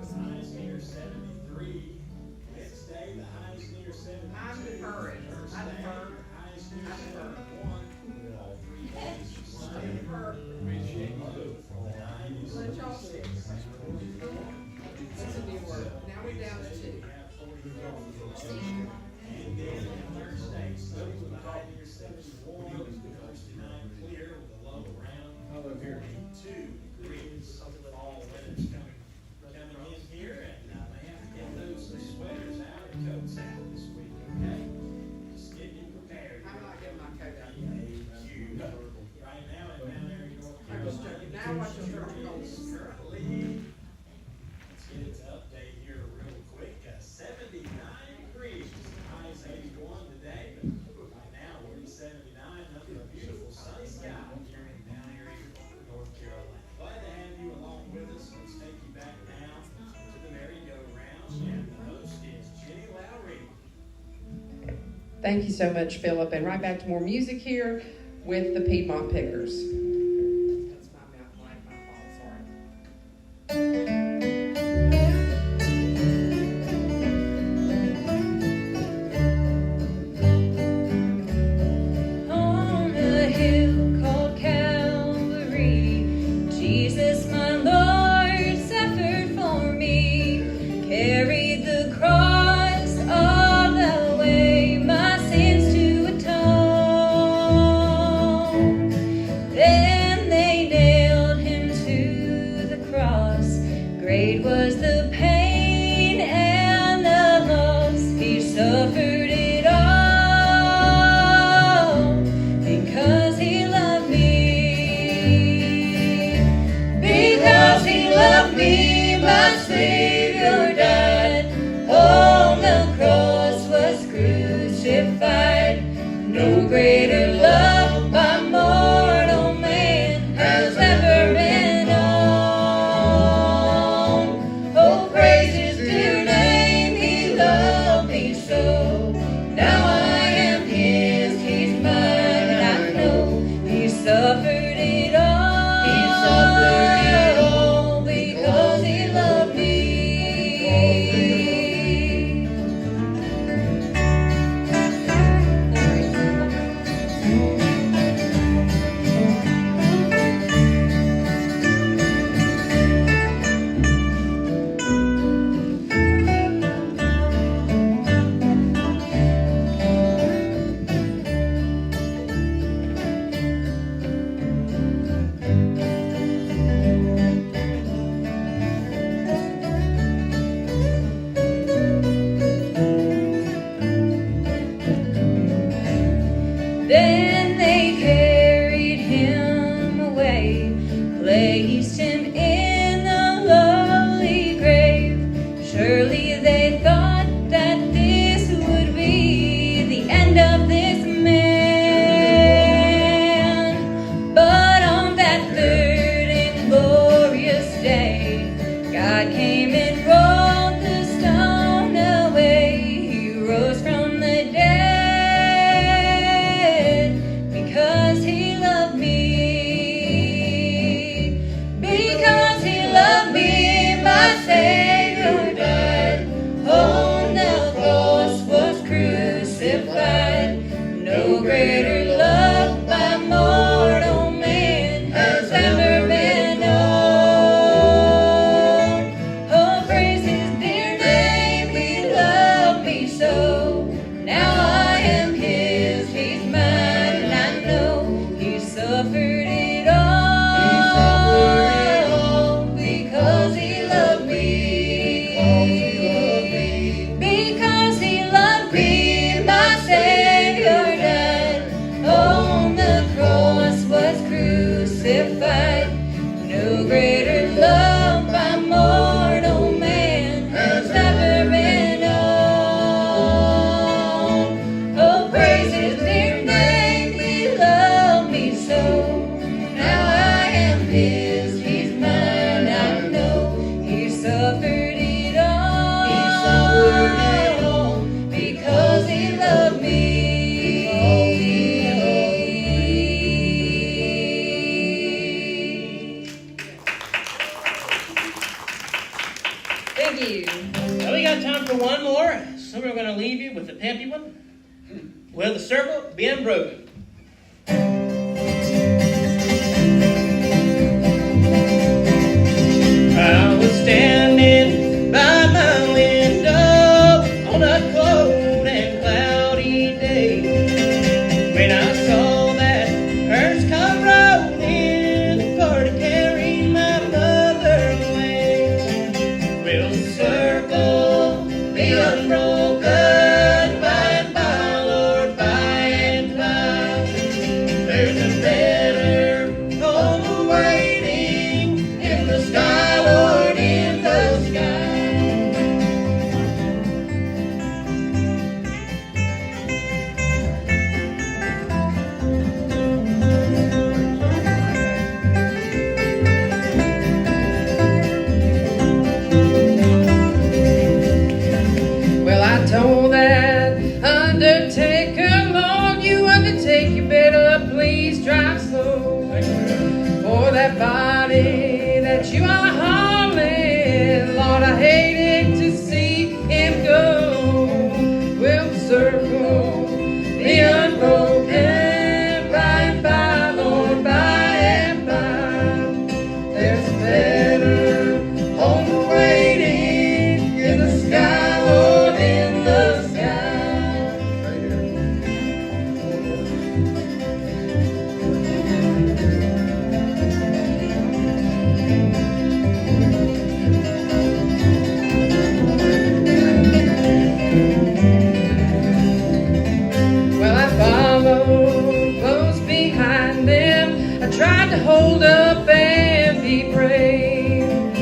the highs near 73. Wednesday, the highs near 72. I'm deferring. Thursday, highs near 71. All 3 days sunny. Low for the night is 46. That's a new word. Now we're down to 2. And then Thursday, sunny with a high near 71. Thursday night, clear with a low around 42 degrees. Fall weather's coming in here, and they have to get those sweaters out and coats out this week, okay? Just getting prepared. I'm not getting my coat out. BAQ. Right now in Mt Airy, North Carolina. Now watch your turn. Currently, let's get it to update here real quick. 79 degrees. High is 81 today, but right now we're at 79 under a beautiful sunny sky here in Mt Airy, North Carolina. Glad to have you along with us. Let's take you back now to the merry-go-round, and the host is Jenny Lowry. Thank you so much, Philip. And right back to more music here with the Piedmont Pickers. That's my mouth light, my fault, sorry. On a hill called Calvary, Jesus my Lord suffered for me, carried the cross all the way, my sins to atone. Then they nailed him to the cross, great was the pain and the loss, he suffered it all, because he loved me. Because he loved me, my Savior died. On the cross was crucified. No greater love by mortal man has ever been known. Oh, praise his dear name, he loved me so. Now I am his, he's mine, I know. He suffered it all. He suffered it all because he loved me. one more, so we're going to leave you with a peppy one. Will the circle be unbroken? I was standing by my window on a cold and cloudy day when I saw that hearse come rolling for to carry my mother away. Will the circle be unbroken by and by, Lord, by and by? There's a better home waiting in the sky, Lord, in the sky. Well, I told that undertaker, Lord, you undertake, you better please drive slow. For that body that you are hauling, Lord, I hated to see him go. Will the circle be unbroken by and by, Lord, by and by? There's a better home waiting in the sky, Lord, in the sky. Well, I followed close behind them. I tried to hold up and be brave,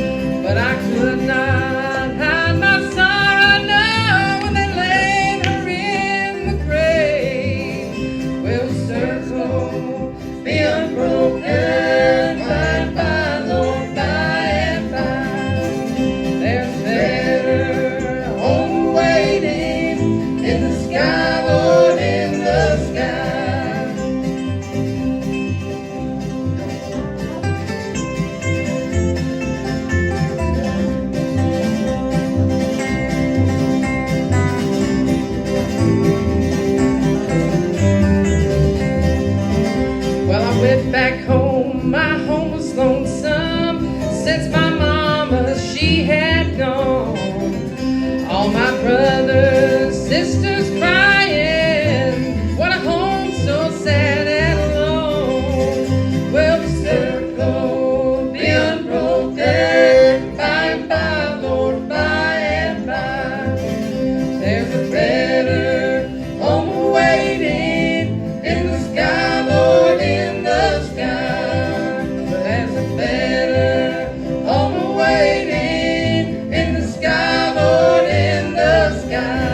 but I could not hide my sorrow now when they laid her in the grave. Will the circle be unbroken by and by, Lord, by and by? There's a better home waiting in the sky, Lord, in the sky. Well, I went back home, my home was lonesome since my mama, she had gone. All my brothers, sisters crying, what a home so sad and alone. Will the circle be unbroken by and by, Lord, by and by? There's a better home waiting in the sky, Lord, in the sky. There's a better home waiting in the sky, Lord, in the sky.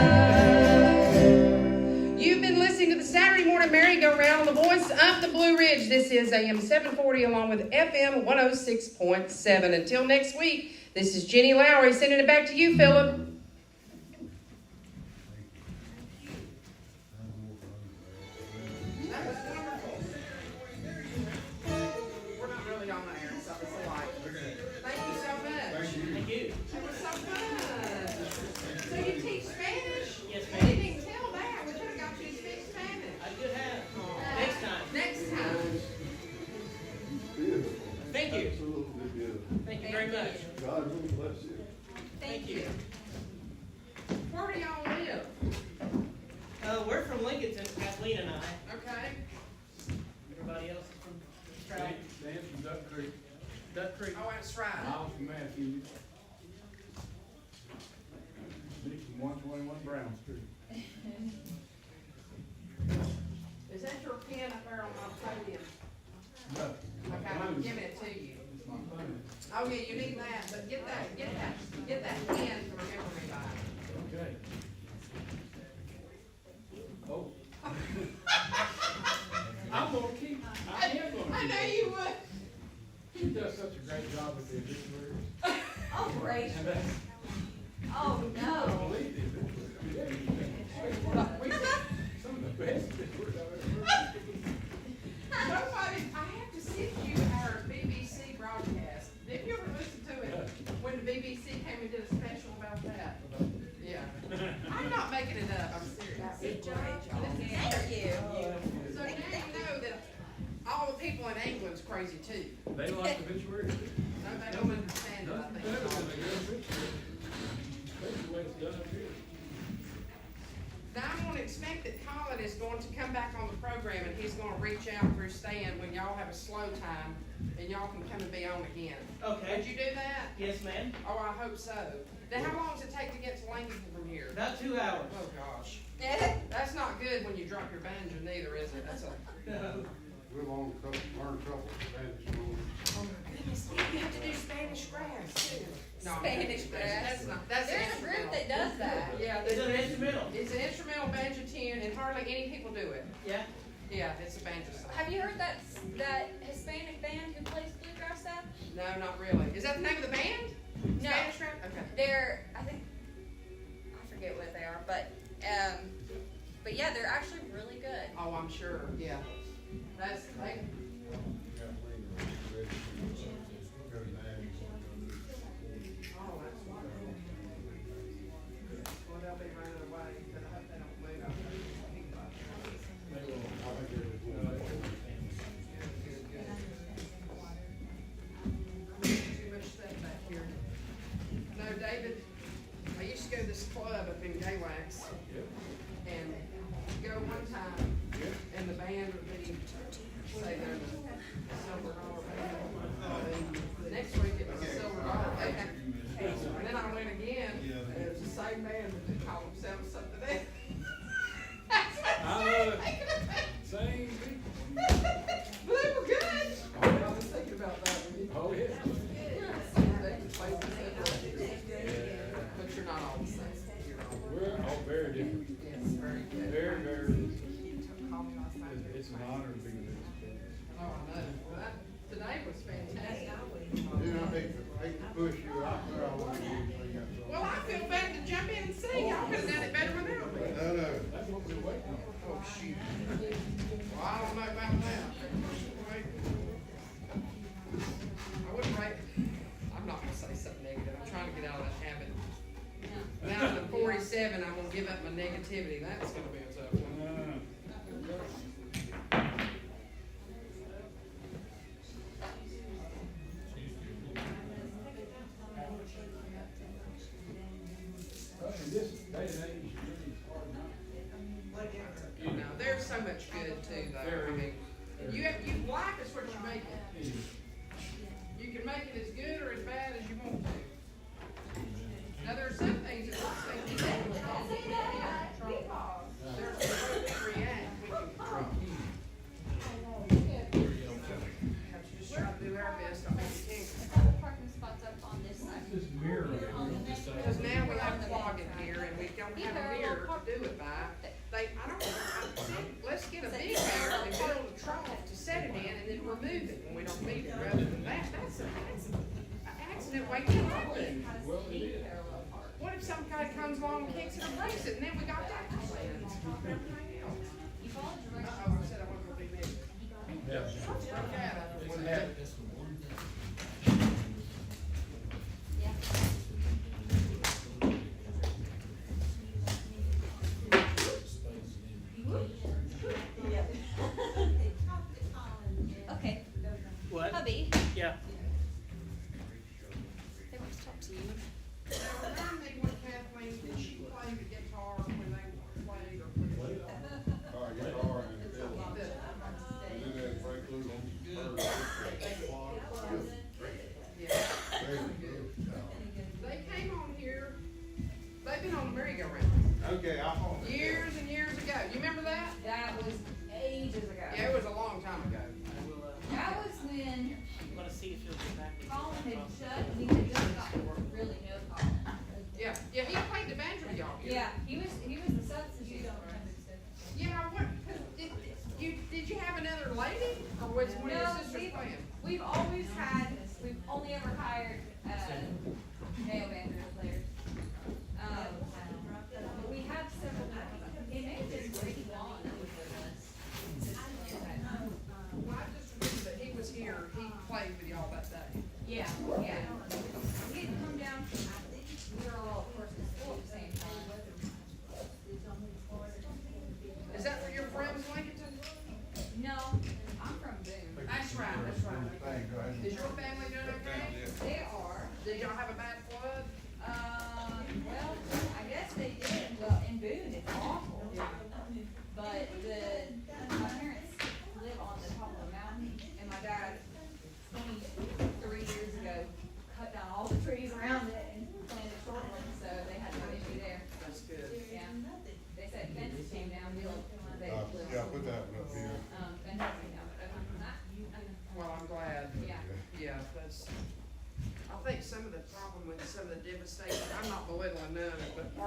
You've been listening to the Saturday Morning Merry-Go-Round, the voice of the Blue Ridge. This is AM 740 along with FM 106.7. Until next week, this is Jenny Lowry sending it back to you, Philip. That was wonderful. We're not really on the air, so it's a lot. Thank you so much. Thank you. It was so fun. So you teach Spanish? Yes, I ma'am. didn't even tell that. We could have got you to speak Spanish. I could have. Next time. Next time. Beautiful. Thank you. Absolutely beautiful. Thank you very much. God really bless you. Thank you. Where do y'all live? We're from Lincolnton, Kathleen and I. Okay. Everybody else is from Stroud. Dan from Duck Creek. Duck Creek. Oh, that's right. Miles from Matthews. Me from 121 Brown Street. Is that your pen up there on my podium? No. Okay, I'm giving it to you. It's my phone. Oh, yeah, you need that, but get that pen to remember me by. Okay. Oh. I'm gonna keep, I am gonna I keep. know you would. She does such a great job with the obituaries. Oh, great. And that's, Oh, I no. believe it. Some of the best obituaries I've ever heard. Nobody, I have to send you our BBC broadcast. Did you ever listen to it when the BBC came and did a special about that? making it up. I'm serious. Good job. Thank you. So now you know that all the people in England's crazy too. They like the obituary. No, they don't understand it, I Nothing better than a think. good obituary. Especially the way it's done up here. Now I'm gonna expect that Colin is going to come back on the program and he's gonna reach out through Stan when y'all have a slow time and y'all can come and be on again. Okay. Would you do that? Yes, ma'am. Oh, I hope so. Now, how long does it take to get to Lincoln from here? About 2 hours. Oh, gosh. That's not good when you drop your banjo neither, is it? That's a... No. We've learned a couple of Spanish rules. Oh, my goodness. You have to do Spanish grass, too. No, Spanish grass. That's not... That's There's a group that does that. Yeah, It's an instrumental. It's an instrumental banjo tune, and hardly any people do it. Yeah. Yeah, it's a banjo song. Have you heard that Hispanic band who plays bluegrass stuff? No, not really. Is that the name of the band? No. Spanish grass? Okay. They're, I forget what they are, but yeah, they're actually really good. Oh, I'm sure, yeah. That's... They, oh, that's wonderful. Well, they'll be running away, but I hope they don't move. Too much stuff back here. No, David, I used to go to this club up in Gaywax and go one time and the band would be, say they're the Silver Dollar Band. The next week it was the Silver Dollar Band. And then I went again and it was the same band but they called themselves something else. Same people. But they were good. I was thinking about that one. Oh, yeah. They played the same. But you're not all the same. You're all We're all very different. yes, very good. Very, very different. Call me last night. It's an honor to be with you. Oh, I know. Well, today was fantastic. Yeah, I hate to push you out there, I want you to think Well, I feel better to jump in and sing. Y'all could have done it better without me. No. That's what we're waiting on. Oh, shoot. Well, I don't know about that. I wouldn't write. I'm not going to say something negative. I'm trying to get out of that habit. Now that I'm 47, I'm going to give up my negativity. That's going to be a tough one. In this day and age, really hard not. You know, there's so much good too, though. I mean, you like is what you make it. You can make it as good or as bad as you want to. Now, there are some things that lots of things we can't control. We can't control. There's some ways that react we can control. Have to just try to do our best on what we can control. Parking spots up on this side. This mirror right here on this side. Because now we have clogging here and we don't have a mirror to do it by. Let's get a big mirror and build a trough to set it in and then remove it when we don't need it. Rather than that, that's an accident waiting to happen. Well, it is. What if some guy comes along and kicks it and breaks it and then we got that to plan on top of everything else? Uh-oh, I said I wasn't gonna be big. Yeah. Okay. Wouldn't happen. Okay. What? Hubby, Yeah. they want to talk to you. Now, remind me what Kathleen, did she play the guitar when they played or put it Guitar and fiddle. And then they break loose on They came on here, they've been on the merry-go-round Okay, I hold it. years and years ago. You remember that? That was ages ago. Yeah, it was a long time ago. That was when I'm gonna see if he'll get back. Colin had shut, he had just gotten really know Colin. Yeah, he played the banjo with y'all here. Yeah, he was the substitute. Yeah, what, did you have another lady, or was one of your No, sisters playing? we've only ever hired, male banjo players. But we have several, it may have been Brady Vaughn that was with us. Well, I just remember that he was here, he played with y'all that day. Yeah. He had come down from, we were all, of course, in school at the same time.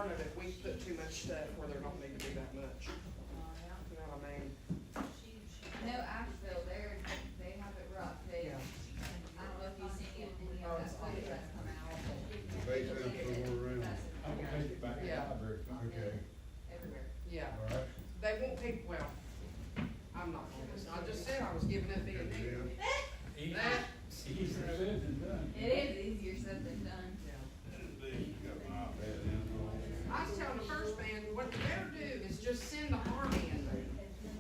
part of it, we put too much stuff where there don't need to be that much. You know what I mean? No, Asheville, they have it rough. They, Yeah. I don't know if you've seen it, any Oh, of it's that food that's come out. They sell somewhere around. I'm gonna take it back to the Yeah. library. Okay, Everywhere. Yeah. all right. They want people, well, I'm not gonna listen. I just said I was giving up being new. Easy That- easier said than done. It is easier said than done. I was telling the first man, what they better do is just send the army in there.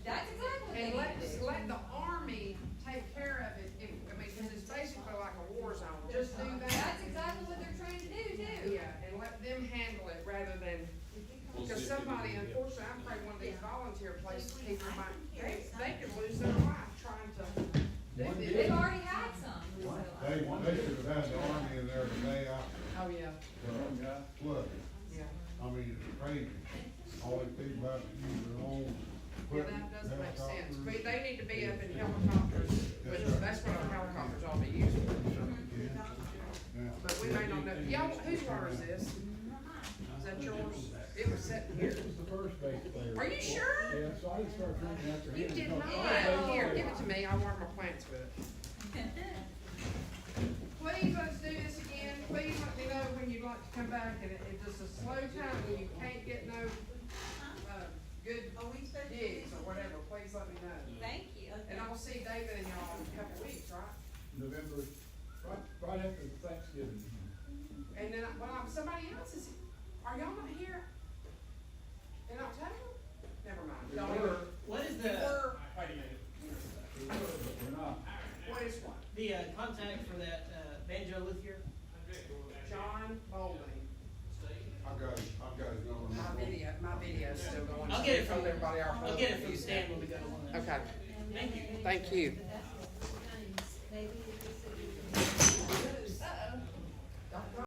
That's exactly what they And need to do. let the army take care of it. I mean, cause it's basically like a war zone. Just do That's that. exactly what they're trying to do too. Yeah, and let them handle it rather than, because somebody, unfortunately, I'm afraid one of these volunteer places, people might, they could lose their life trying to do They've this. already had some. They should have had the army in there today after Oh, yeah, the flood. yeah. I mean, it's crazy. All these people have to use their own Yeah, equipment. that doesn't make sense. helicopters. But they need to be up in helicopters, which that's what our helicopters ought to be used for. Yeah. But we may not know, y'all, whose water is this? Is that yours? It was sitting here. This was the first base player. Are you sure? Yeah, so I just started drinking after him. You did not. Yeah. Here, give it to me. I'll water my plants with it. Please let's do this again. Please let me know when you'd like to come back, and it's just a slow time when you can't get no, good digs or whatever. Please let me know. Thank you. And I'll see David and y'all in a couple weeks, right? November, right after Thanksgiving. And then, somebody else is, are y'all not here in October? Never mind. Y'all We're- are. What is the, We're- wait a minute, We were, but we're not. What is what? the contact for that banjo luthier? John Bowling. I've got his number. My video's still going. I'll get it from Told everybody our I'll get it from phone. Stan when we go to lunch. Okay, Thank you. thank you.